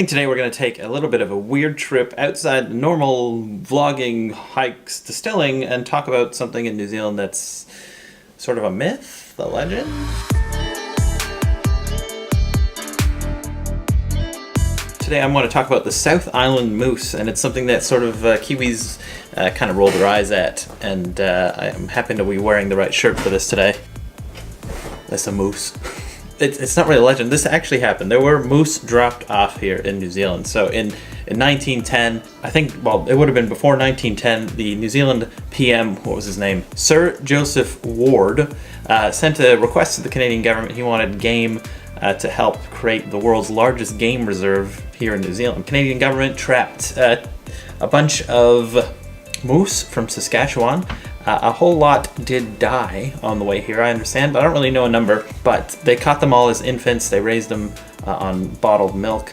think today we're going to take a little bit of a weird trip outside the normal vlogging, hikes, distilling, and talk about something in New Zealand that's sort of a myth, a legend. Today I'm going to talk about the South Island moose, and it's something that sort of Kiwis kind of roll their eyes at, and I'm happy to be wearing the right shirt for this today. That's a moose. It's not really a legend. This actually happened. There were moose dropped off here in New Zealand. So in 1910, I think, well, it would have been before 1910, the New Zealand PM, what was his name? Sir Joseph Ward, sent a request to the Canadian government. He wanted game to help create the world's largest game reserve here in New Zealand. Canadian government trapped a bunch of moose from Saskatchewan. A whole lot did die on the way here, I understand, but I don't really know a number. But they caught them all as infants. They raised them on bottled milk,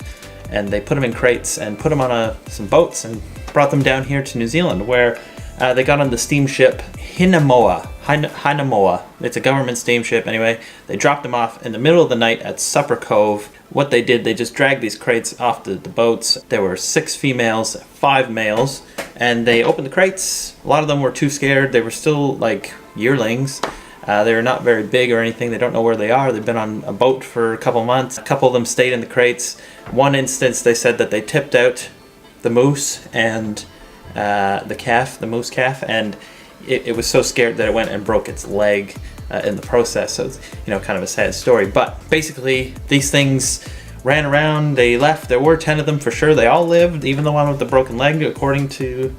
and they put them in crates and put them on some boats and brought them down here to New Zealand, where they got on the steamship Hinamoa. It's a government steamship anyway. They dropped them off in the middle of the night at Supper Cove. What they did, they just dragged these crates off the boats. There were 6 females, 5 males, and they opened the crates. A lot of them were too scared. They were still like yearlings. They were not very big or anything. They don't know where they are. They've been on a boat for a couple months. A couple of them stayed in the crates. One instance, they said that they tipped out the moose and the moose calf, and it was so scared that it went and broke its leg in the process. So it's, kind of a sad story. But basically, these things ran around, they left. There were 10 of them for sure. They all lived, even the one with the broken leg, according to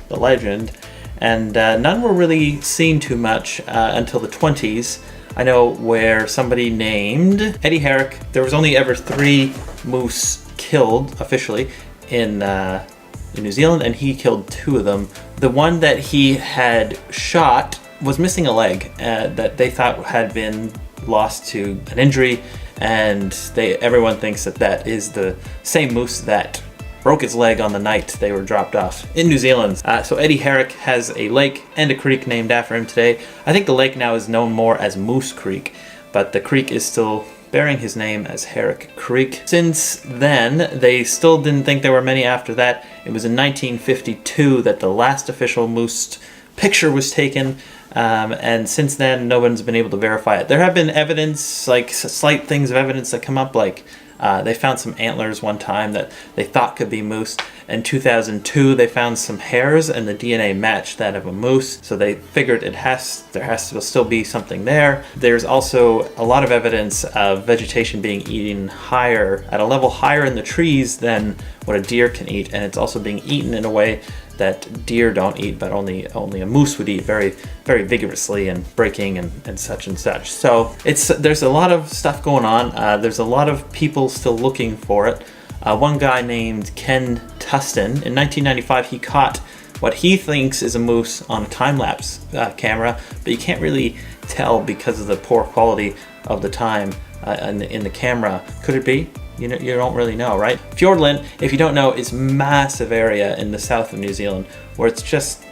the legend. And none were really seen too much until the 20s. I know where somebody named Eddie Herrick, there was only ever 3 moose killed officially in New Zealand, and he killed 2 of them. The one that he had shot was missing a leg that they thought had been lost to an injury, and everyone thinks that is the same moose that broke its leg on the night they were dropped off in New Zealand. So Eddie Herrick has a lake and a creek named after him today. I think the lake now is known more as Moose Creek, but the creek is still bearing his name as Herrick Creek. Since then, they still didn't think there were many after that. It was in 1952 that the last official moose picture was taken, and since then, no one's been able to verify it. There have been evidence, like slight things of evidence that come up, like they found some antlers one time that they thought could be moose. In 2002, they found some hairs, and the DNA matched that of a moose, so they figured there has to still be something there. There's also a lot of evidence of vegetation being eaten higher, at a level higher in the trees than what a deer can eat, and it's also being eaten in a way that deer don't eat, but only a moose would eat, very, very vigorously and breaking and such and such. So there's a lot of stuff going on. There's a lot of people still looking for it. One guy named Ken Tustin, in 1995, he caught what he thinks is a moose on a time-lapse camera, but you can't really tell because of the poor quality of the time in the camera. Could it be? You don't really know, right? Fiordland, if you don't know, is a massive area in the south of New Zealand where it's just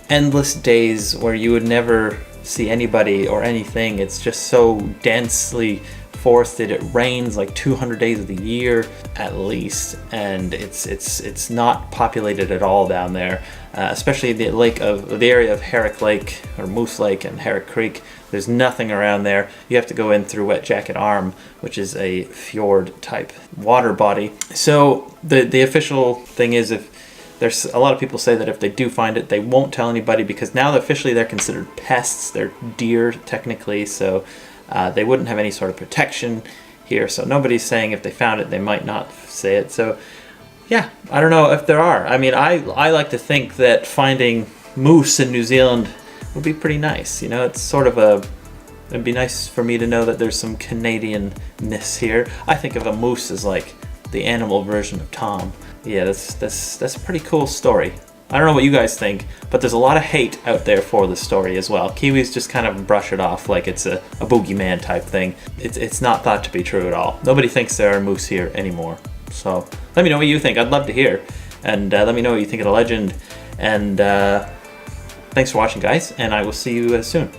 endless days where you would never see anybody or anything. It's just so densely forested. It rains like 200 days of the year at least, and it's not populated at all down there. Especially the area of Herrick Lake or Moose Lake and Herrick Creek. There's nothing around there. You have to go in through Wet Jacket Arm, which is a fjord type water body. So the official thing is, if there's a lot of people say that if they do find it, they won't tell anybody, because now officially they're considered pests. They're deer technically, so they wouldn't have any sort of protection here. So nobody's saying if they found it, they might not say it. So yeah, I don't know if there are. I mean, I like to think that finding moose in New Zealand would be pretty nice. It's sort of it'd be nice for me to know that there's some Canadian-ness here. I think of a moose as like the animal version of Tom. Yeah, that's a pretty cool story. I don't know what you guys think, but there's a lot of hate out there for this story as well. Kiwis just kind of brush it off like it's a boogeyman type thing. It's not thought to be true at all. Nobody thinks there are moose here anymore. So let me know what you think. I'd love to hear. And let me know what you think of the legend. And thanks for watching, guys, and I will see you soon.